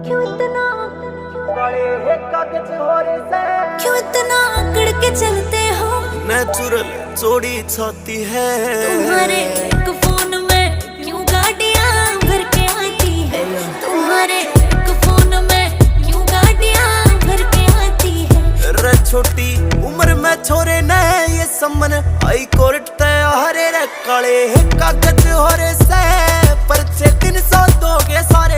क्यों इतना काले है कागज हो रे से क्यों इतना अकड़ के चलते हो? नेचुरल चोरी छाती है तुम्हारे एक फोन में क्यों गाड़ियां भर के आती है? तुम्हारे एक फोन में क्यों गाड़ियां भर के आती है? रे छोटी उम्र में छोरे ने ये समन हाई कोर्ट तय हरे रे काले है कागज हो रे से परचे 300 दोगे सारे